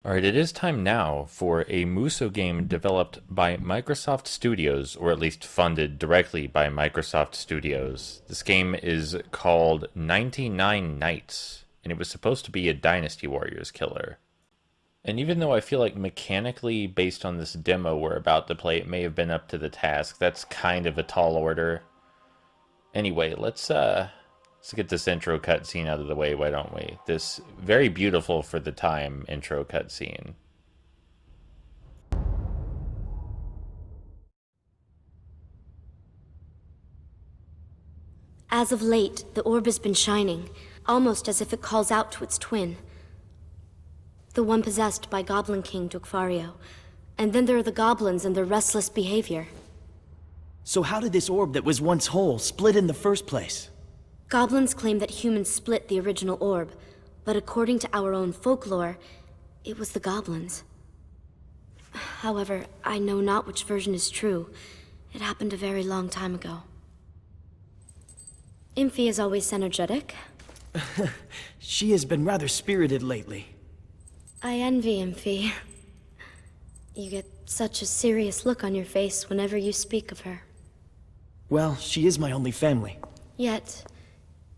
Alright, it is time now for a Muso game developed by Microsoft Studios, or at least funded directly by Microsoft Studios. This game is called 99 Nights, and it was supposed to be a Dynasty Warriors killer. And even though I feel like mechanically, based on this demo we're about to play, it may have been up to the task, that's kind of a tall order. Anyway, let's get this intro cutscene out of the way, why don't we? This very beautiful for the time intro cutscene. As of late, the orb has been shining, almost as if it calls out to its twin. The one possessed by Goblin King Dukfario. And then there are the goblins and their restless behavior. So how did this orb that was once whole split in the first place? Goblins claim that humans split the original orb, but according to our own folklore, it was the goblins. However, I know not which version is true. It happened a very long time ago. Imphi is always energetic. She has been rather spirited lately. I envy Imphi. You get such a serious look on your face whenever you speak of her. Well, she is my only family. Yet,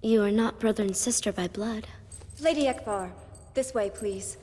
you are not brother and sister by blood. Lady Ekvar, this way, please.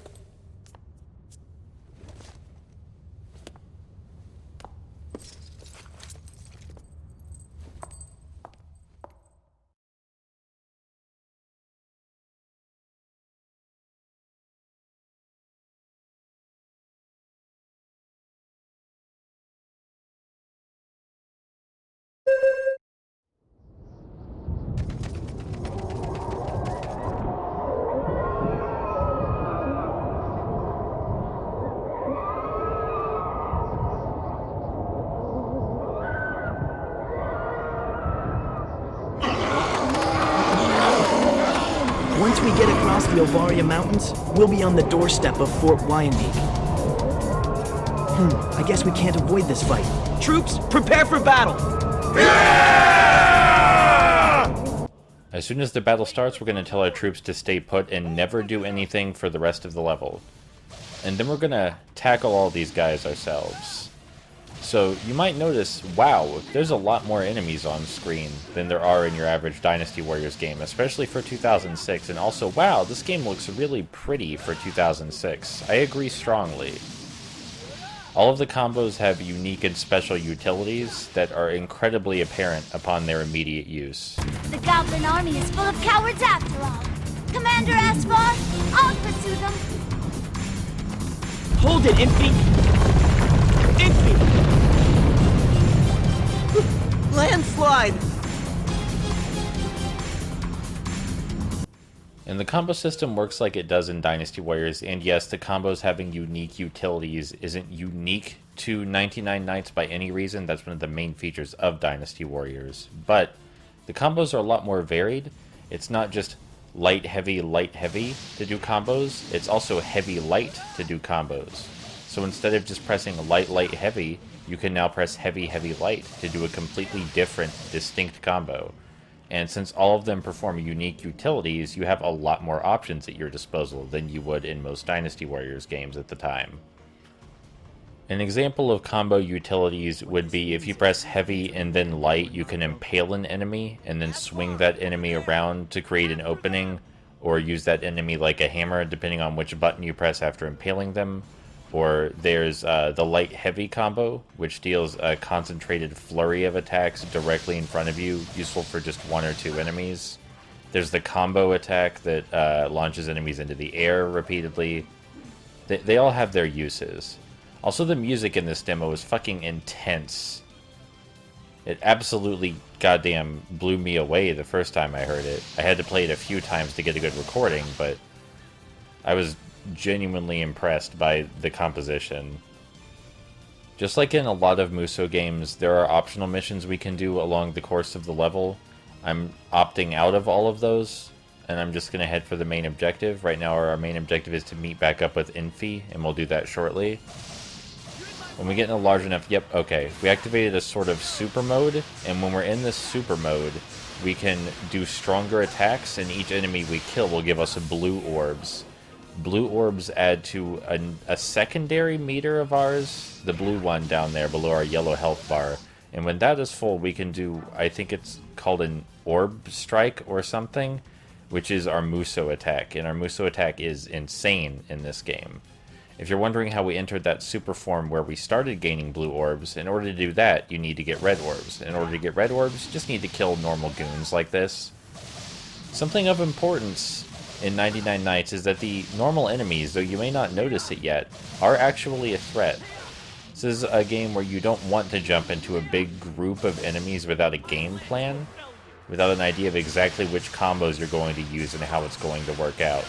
Once we get across the Ovaria Mountains, we'll be on the doorstep of Fort Wyandeek. I guess we can't avoid this fight. Troops, prepare for battle! As soon as the battle starts, we're going to tell our troops to stay put and never do anything for the rest of the level. And then we're going to tackle all these guys ourselves. So you might notice, wow, there's a lot more enemies on screen than there are in your average Dynasty Warriors game, especially for 2006. And also, wow, this game looks really pretty for 2006. I agree strongly. All of the combos have unique and special utilities that are incredibly apparent upon their immediate use. The Goblin army is full of cowards after all. Commander Asphar, I'll pursue them. Hold it, Imphi! Imphi! Landslide! And the combo system works like it does in Dynasty Warriors, and yes, the combos having unique utilities isn't unique to 99 Nights by any reason. That's one of the main features of Dynasty Warriors. But the combos are a lot more varied. It's not just light, heavy to do combos. It's also heavy, light to do combos. So instead of just pressing light, heavy, you can now press heavy, light to do a completely different, distinct combo. And since all of them perform unique utilities, you have a lot more options at your disposal than you would in most Dynasty Warriors games at the time. An example of combo utilities would be if you press heavy and then light, you can impale an enemy and then swing that enemy around to create an opening, or use that enemy like a hammer depending on which button you press after impaling them. Or there's the light-heavy combo, which deals a concentrated flurry of attacks directly in front of you, useful for just one or two enemies. There's the combo attack that launches enemies into the air repeatedly. They all have their uses. Also, the music in this demo is fucking intense. It absolutely goddamn blew me away the first time I heard it. I had to play it a few times to get a good recording, but I was genuinely impressed by the composition. Just like in a lot of Muso games, there are optional missions we can do along the course of the level. I'm opting out of all of those, and I'm just going to head for the main objective. Right now our main objective is to meet back up with Imphi, and we'll do that shortly. When we get in a large enough... Yep, okay. We activated a sort of super mode, and when we're in this super mode, we can do stronger attacks, and each enemy we kill will give us blue orbs. Blue orbs add to a secondary meter of ours, the blue one down there below our yellow health bar. And when that is full, we can do, I think it's called an orb strike or something, which is our Muso attack. And our Muso attack is insane in this game. If you're wondering how we entered that super form where we started gaining blue orbs, in order to do that, you need to get red orbs. In order to get red orbs, you just need to kill normal goons like this. Something of importance in 99 Nights is that the normal enemies, though you may not notice it yet, are actually a threat. This is a game where you don't want to jump into a big group of enemies without a game plan, without an idea of exactly which combos you're going to use and how it's going to work out.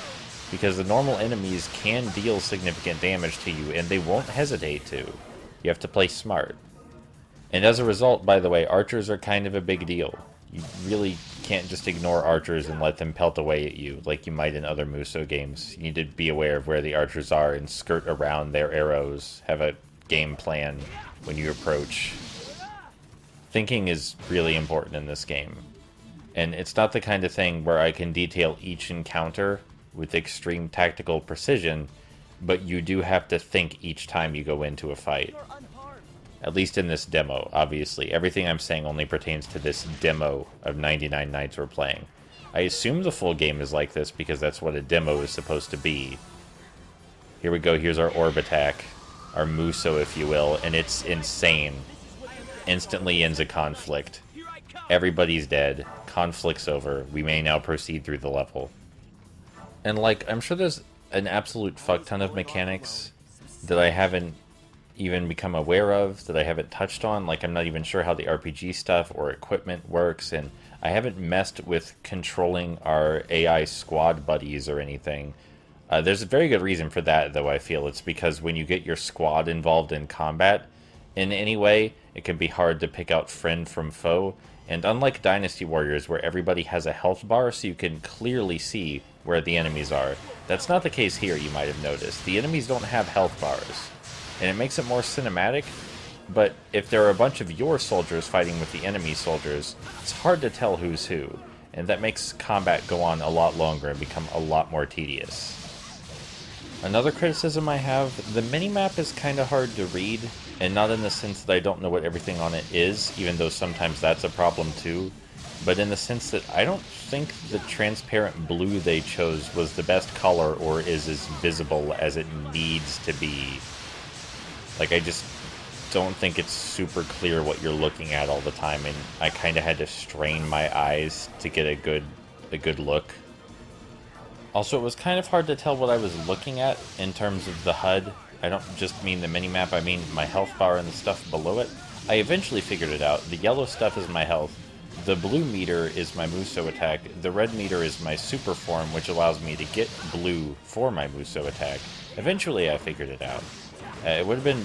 Because the normal enemies can deal significant damage to you, and they won't hesitate to. You have to play smart. And as a result, by the way, archers are kind of a big deal. You really can't just ignore archers and let them pelt away at you, like you might in other Muso games. You need to be aware of where the archers are and skirt around their arrows, have a game plan when you approach. Thinking is really important in this game. And it's not the kind of thing where I can detail each encounter with extreme tactical precision, but you do have to think each time you go into a fight. At least in this demo, obviously. Everything I'm saying only pertains to this demo of 99 Nights we're playing. I assume the full game is like this because that's what a demo is supposed to be. Here we go, here's our orb attack. Our Muso, if you will, and it's insane. Instantly ends a conflict. Everybody's dead. Conflict's over. We may now proceed through the level. And, like, I'm sure there's an absolute fuck ton of mechanics that I haven't even become aware of, that I haven't touched on. Like, I'm not even sure how the RPG stuff or equipment works, and I haven't messed with controlling our AI squad buddies or anything. There's a very good reason for that, though, I feel. It's because when you get your squad involved in combat in any way, it can be hard to pick out friend from foe. And unlike Dynasty Warriors, where everybody has a health bar so you can clearly see where the enemies are, that's not the case here, you might have noticed. The enemies don't have health bars. And it makes it more cinematic, but if there are a bunch of your soldiers fighting with the enemy soldiers, it's hard to tell who's who, and that makes combat go on a lot longer and become a lot more tedious. Another criticism I have, the minimap is kind of hard to read, and not in the sense that I don't know what everything on it is, even though sometimes that's a problem too, but in the sense that I don't think the transparent blue they chose was the best color or is as visible as it needs to be. Like, I just don't think it's super clear what you're looking at all the time, and I kind of had to strain my eyes to get a good look. Also, it was kind of hard to tell what I was looking at in terms of the HUD. I don't just mean the minimap, I mean my health bar and the stuff below it. I eventually figured it out. The yellow stuff is my health. The blue meter is my Muso attack. The red meter is my super form, which allows me to get blue for my Muso attack. Eventually, I figured it out. It would have been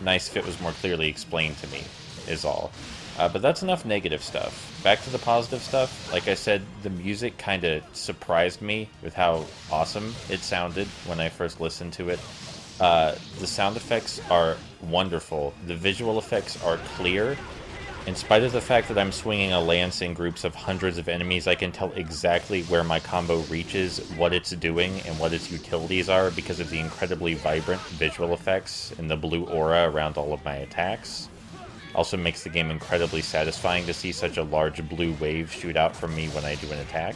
nice if it was more clearly explained to me, is all. But that's enough negative stuff. Back to the positive stuff. Like I said, the music kind of surprised me with how awesome it sounded when I first listened to it. The sound effects are wonderful. The visual effects are clear. In spite of the fact that I'm swinging a lance in groups of hundreds of enemies, I can tell exactly where my combo reaches, what it's doing, and what its utilities are because of the incredibly vibrant visual effects and the blue aura around all of my attacks. Also makes the game incredibly satisfying to see such a large blue wave shoot out from me when I do an attack.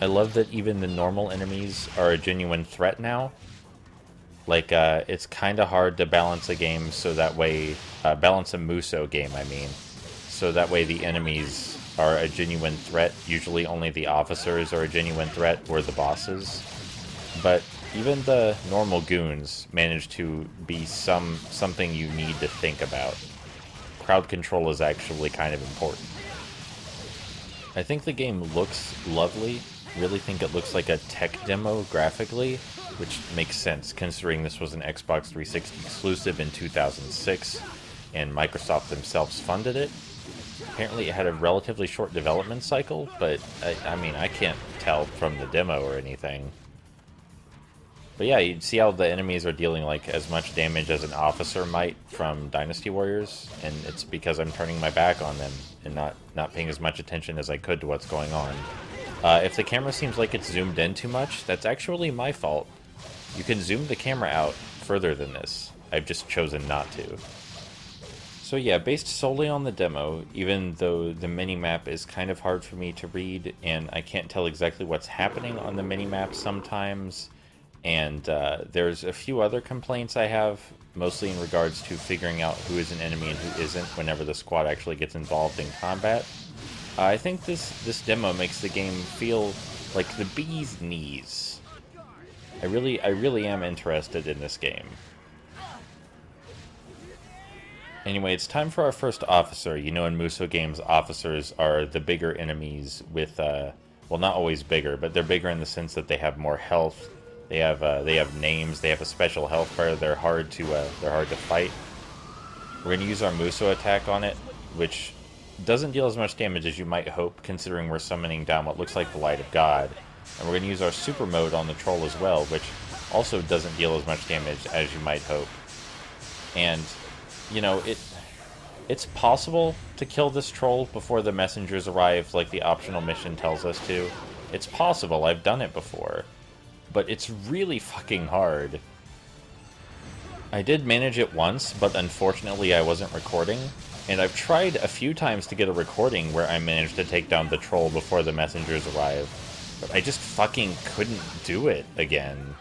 I love that even the normal enemies are a genuine threat now. Like, it's kind of hard to balance a game so that way, balance a Muso game, I mean, so that way the enemies are a genuine threat. Usually only the officers are a genuine threat, or the bosses. But even the normal goons manage to be something you need to think about. Crowd control is actually kind of important. I think the game looks lovely. Really think it looks like a tech demo graphically, which makes sense considering this was an Xbox 360 exclusive in 2006 and Microsoft themselves funded it. Apparently it had a relatively short development cycle, but I mean, I can't tell from the demo or anything. But yeah, you see how the enemies are dealing like as much damage as an officer might from Dynasty Warriors, and it's because I'm turning my back on them and not paying as much attention as I could to what's going on. If the camera seems like it's zoomed in too much, that's actually my fault. You can zoom the camera out further than this. I've just chosen not to. So yeah, based solely on the demo, even though the minimap is kind of hard for me to read, and I can't tell exactly what's happening on the minimap sometimes, and there's a few other complaints I have, mostly in regards to figuring out who is an enemy and who isn't whenever the squad actually gets involved in combat. I think this demo makes the game feel like the bee's knees. I really am interested in this game. Anyway, it's time for our first officer. You know, in Muso games, officers are the bigger enemies with, well, not always bigger, but they're bigger in the sense that they have more health. They have names. They have a special health bar. They're hard to fight. We're gonna use our Muso attack on it, which doesn't deal as much damage as you might hope, considering we're summoning down what looks like the Light of God. And we're gonna use our super mode on the troll as well, which also doesn't deal as much damage as you might hope. And you know, it's possible to kill this troll before the messengers arrive, like the optional mission tells us to. It's possible, I've done it before. But it's really fucking hard. I did manage it once, but unfortunately I wasn't recording. And I've tried a few times to get a recording where I managed to take down the troll before the messengers arrive. But I just fucking couldn't do it again.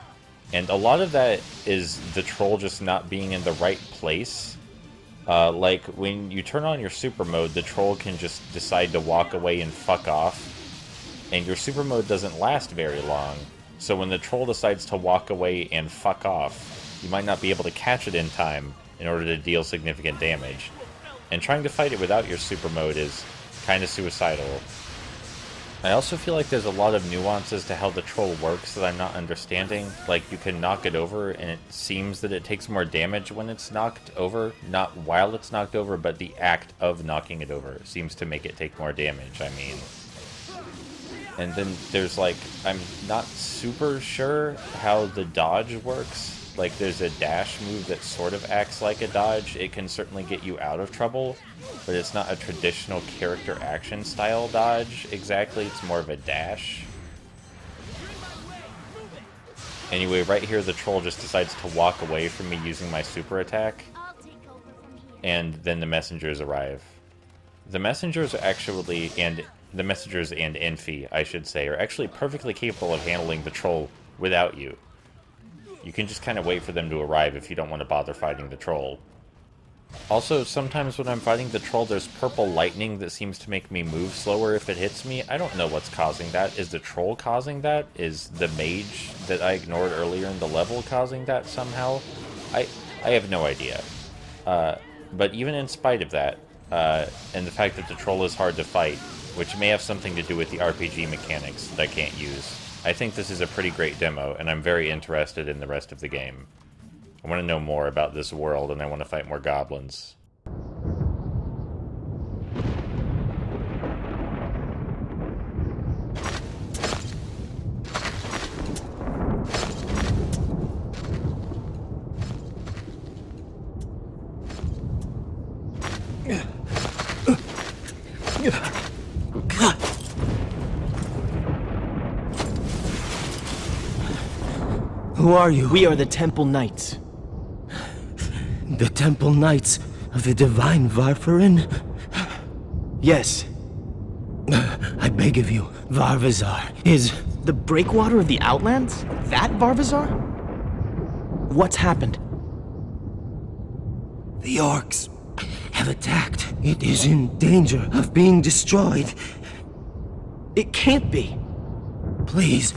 And a lot of that is the troll just not being in the right place. Like, when you turn on your super mode, the troll can just decide to walk away and fuck off. And your super mode doesn't last very long. So when the troll decides to walk away and fuck off, you might not be able to catch it in time in order to deal significant damage. And trying to fight it without your super mode is kind of suicidal. I also feel like there's a lot of nuances to how the troll works that I'm not understanding. Like, you can knock it over, and it seems that it takes more damage when it's knocked over. Not while it's knocked over, but the act of knocking it over seems to make it take more damage, I mean. And then there's, like, I'm not super sure how the dodge works. Like, there's a dash move that sort of acts like a dodge. It can certainly get you out of trouble, but it's not a traditional character action style dodge exactly. It's more of a dash. Anyway, right here the troll just decides to walk away from me using my super attack. And then the messengers arrive. The messengers are actually, and the messengers and Enfi, I should say, are actually perfectly capable of handling the troll without you. You can just kind of wait for them to arrive if you don't want to bother fighting the troll. Also, sometimes when I'm fighting the troll, there's purple lightning that seems to make me move slower if it hits me. I don't know what's causing that. Is the troll causing that? Is the mage that I ignored earlier in the level causing that somehow? I have no idea. But even in spite of that, and the fact that the troll is hard to fight, which may have something to do with the RPG mechanics that I can't use, I think this is a pretty great demo, and I'm very interested in the rest of the game. I want to know more about this world, and I want to fight more goblins. Who are you? We are the Temple Knights. The Temple Knights of the Divine Varfarin? Yes. I beg of you, Varvazar is... The Breakwater of the Outlands? That Varvazar? What's happened? The orcs have attacked. It is in danger of being destroyed. It can't be. Please,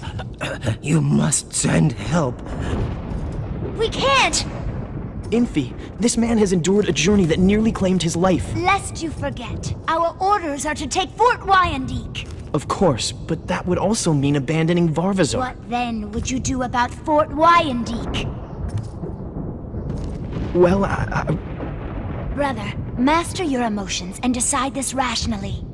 you must send help. We can't! Enfi, this man has endured a journey that nearly claimed his life. Lest you forget, our orders are to take Fort Wyandeek. Of course, but that would also mean abandoning Varvazar. What then would you do about Fort Wyandeek? Well, Brother, master your emotions and decide this rationally.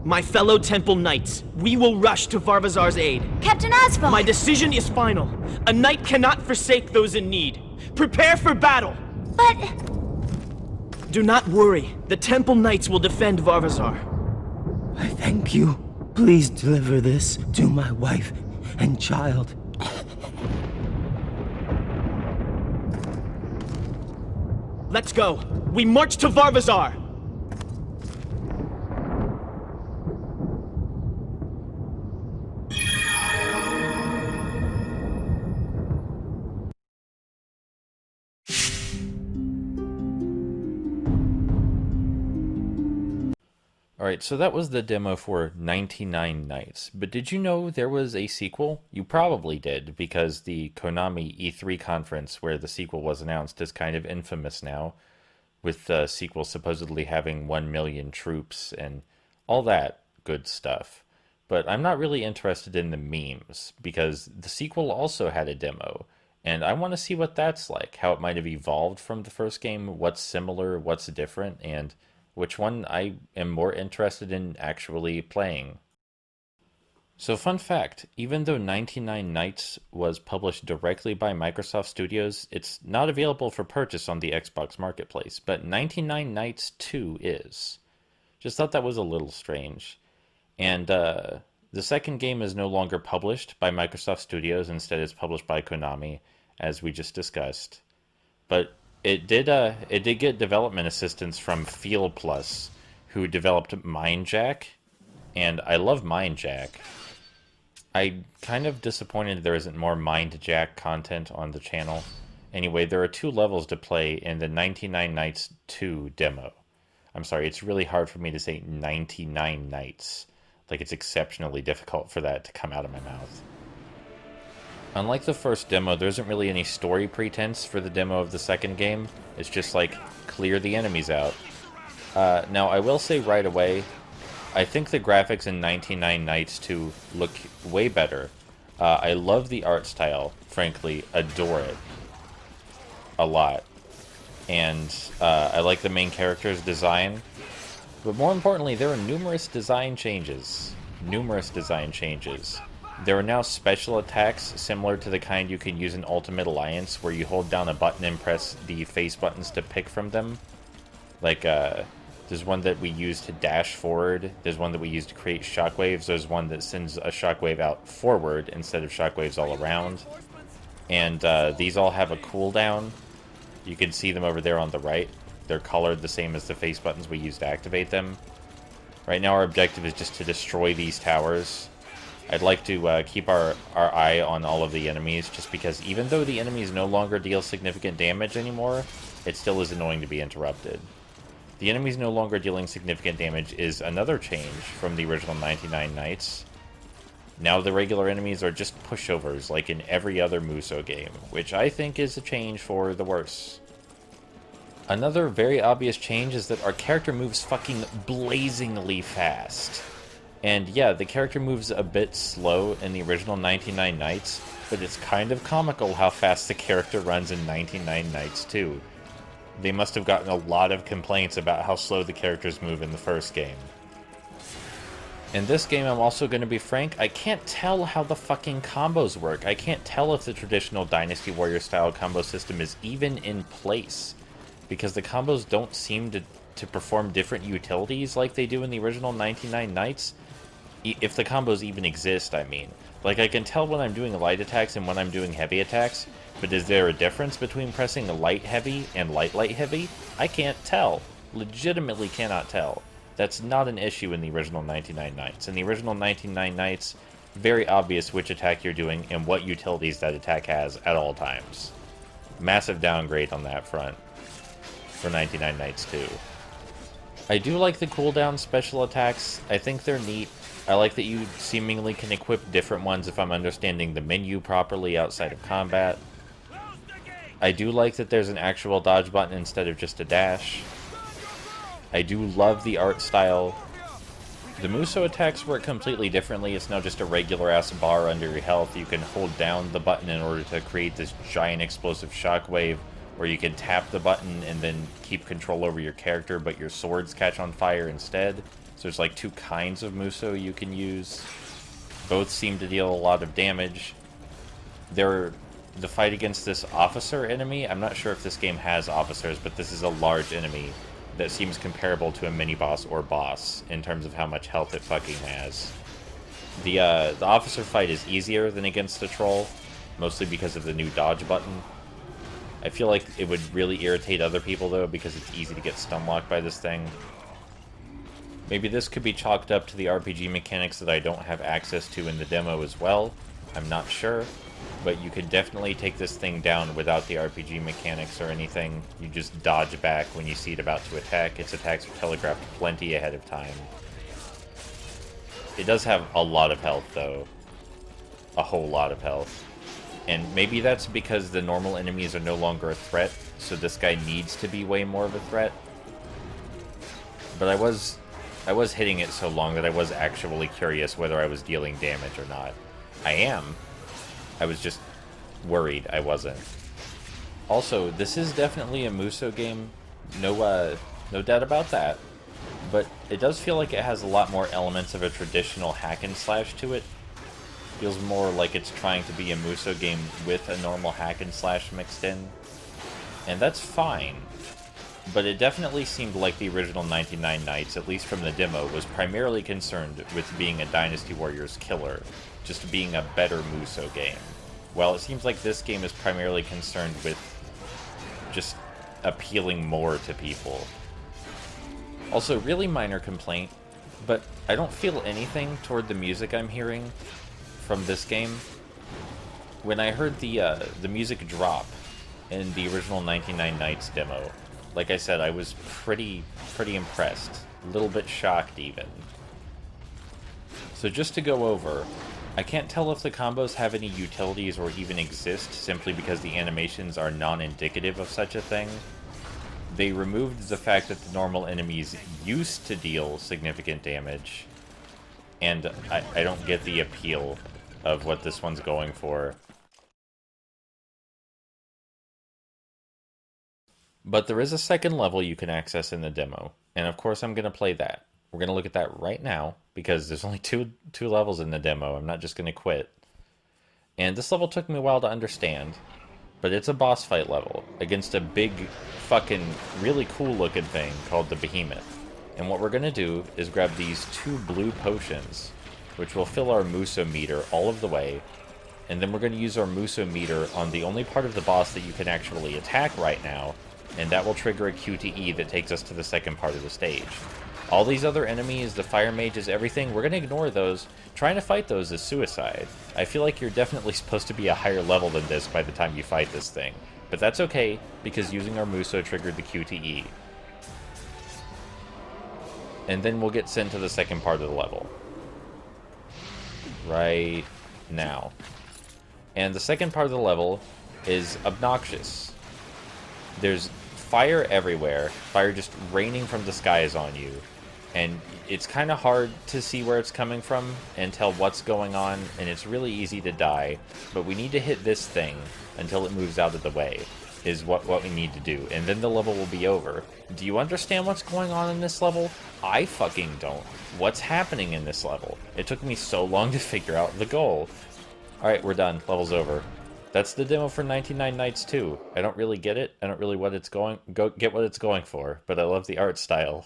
My fellow Temple Knights, we will rush to Varvazar's aid. Captain Asphalt! My decision is final. A knight cannot forsake those in need. Prepare for battle! But... Do not worry. The Temple Knights will defend Varvazar. I thank you. Please deliver this to my wife and child. Let's go. We march to Varvazar! Alright, so that was the demo for 99 Nights, but did you know there was a sequel? You probably did, because the Konami E3 conference where the sequel was announced is kind of infamous now, with the sequel supposedly having 1 million troops and all that good stuff. But I'm not really interested in the memes, because the sequel also had a demo, and I want to see what that's like, how it might have evolved from the first game, what's similar, what's different, and which one I am more interested in actually playing. So fun fact, even though 99 Nights was published directly by Microsoft Studios, it's not available for purchase on the Xbox Marketplace, but 99 Nights 2 is. Just thought that was a little strange. And the second game is no longer published by Microsoft Studios, instead it's published by Konami, as we just discussed. But it did get development assistance from Feel Plus, who developed Mindjack, and I love Mindjack. I'm kind of disappointed there isn't more Mindjack content on the channel. Anyway, there are 2 levels to play in the 99 Nights 2 demo. I'm sorry, it's really hard for me to say 99 Nights. Like, it's exceptionally difficult for that to come out of my mouth. Unlike the first demo, there isn't really any story pretense for the demo of the second game. It's just like, clear the enemies out. Now, I will say right away, I think the graphics in 99 Nights 2 look way better. I love the art style, frankly, adore it a lot. And I like the main character's design. But more importantly, there are numerous design changes. There are now special attacks similar to the kind you can use in Ultimate Alliance, where you hold down a button and press the face buttons to pick from them. Like, there's one that we use to dash forward, there's one that we use to create shockwaves, there's one that sends a shockwave out forward instead of shockwaves all around. And these all have a cooldown. You can see them over there on the right. They're colored the same as the face buttons we use to activate them. Right now our objective is just to destroy these towers. I'd like to keep our eye on all of the enemies, just because even though the enemies no longer deal significant damage anymore, it still is annoying to be interrupted. The enemies no longer dealing significant damage is another change from the original 99 Nights. Now the regular enemies are just pushovers, like in every other Musou game, which I think is a change for the worse. Another very obvious change is that our character moves fucking blazingly fast. And yeah, the character moves a bit slow in the original 99 Nights, but it's kind of comical how fast the character runs in 99 Nights too. They must have gotten a lot of complaints about how slow the characters move in the first game. In this game, I'm also going to be frank, I can't tell how the fucking combos work. I can't tell if the traditional Dynasty Warrior style combo system is even in place, because the combos don't seem to perform different utilities like they do in the original 99 Nights. If the combos even exist, I mean. Like, I can tell when I'm doing light attacks and when I'm doing heavy attacks, but is there a difference between pressing light heavy and light heavy? I can't tell. Legitimately cannot tell. That's not an issue in the original 99 Nights. In the original 99 Nights, very obvious which attack you're doing and what utilities that attack has at all times. Massive downgrade on that front for 99 Nights 2. I do like the cooldown special attacks. I think they're neat. I like that you seemingly can equip different ones if I'm understanding the menu properly outside of combat. I do like that there's an actual dodge button instead of just a dash. I do love the art style. The Musou attacks work completely differently. It's now just a regular-ass bar under your health. You can hold down the button in order to create this giant explosive shockwave, or you can tap the button and then keep control over your character, but your swords catch on fire instead. So there's like 2 kinds of Musou you can use. Both seem to deal a lot of damage. They're the fight against this officer enemy. I'm not sure if this game has officers, but this is a large enemy that seems comparable to a mini-boss or boss in terms of how much health it fucking has. The officer fight is easier than against the troll, mostly because of the new dodge button. I feel like it would really irritate other people, though, because it's easy to get stun-locked by this thing. Maybe this could be chalked up to the RPG mechanics that I don't have access to in the demo as well. I'm not sure. But you could definitely take this thing down without the RPG mechanics or anything. You just dodge back when you see it about to attack. Its attacks are telegraphed plenty ahead of time. It does have a lot of health, though. A whole lot of health. And maybe that's because the normal enemies are no longer a threat, so this guy needs to be way more of a threat. But I was hitting it so long that I was actually curious whether I was dealing damage or not. I am. I was just worried I wasn't. Also, this is definitely a Muso game. No doubt about that. But it does feel like it has a lot more elements of a traditional hack and slash to it. Feels more like it's trying to be a Muso game with a normal hack and slash mixed in. And that's fine. But it definitely seemed like the original 99 Nights, at least from the demo, was primarily concerned with being a Dynasty Warriors killer, just being a better Muso game. While it seems like this game is primarily concerned with just appealing more to people. Also, really minor complaint, but I don't feel anything toward the music I'm hearing from this game. When I heard the music drop in the original 99 Nights demo, like I said, I was pretty impressed. A little bit shocked, even. So just to go over, I can't tell if the combos have any utilities or even exist, simply because the animations are non-indicative of such a thing. They removed the fact that the normal enemies used to deal significant damage, and I don't get the appeal of what this one's going for. But there is a second level you can access in the demo, and of course I'm going to play that. We're going to look at that right now, because there's only two levels in the demo. I'm not just going to quit. And this level took me a while to understand, but it's a boss fight level against a big, fucking, really cool looking thing called the Behemoth. And what we're going to do is grab these 2 blue potions, which will fill our Muso meter all of the way, and then we're going to use our Muso meter on the only part of the boss that you can actually attack right now, and that will trigger a QTE that takes us to the second part of the stage. All these other enemies, the fire mages, everything, we're going to ignore those. Trying to fight those is suicide. I feel like you're definitely supposed to be a higher level than this by the time you fight this thing. But that's okay, because using our Muso triggered the QTE. And then we'll get sent to the second part of the level. Right now. And the second part of the level is obnoxious. There's fire everywhere, fire just raining from the skies on you, and it's kind of hard to see where it's coming from and tell what's going on, and it's really easy to die, but we need to hit this thing until it moves out of the way, is what we need to do, and then the level will be over. Do you understand what's going on in this level? I fucking don't. What's happening in this level? It took me so long to figure out the goal. Alright, we're done. Level's over. That's the demo for 99 Nights 2. I don't really get it. I don't really get what it's going for, but I love the art style.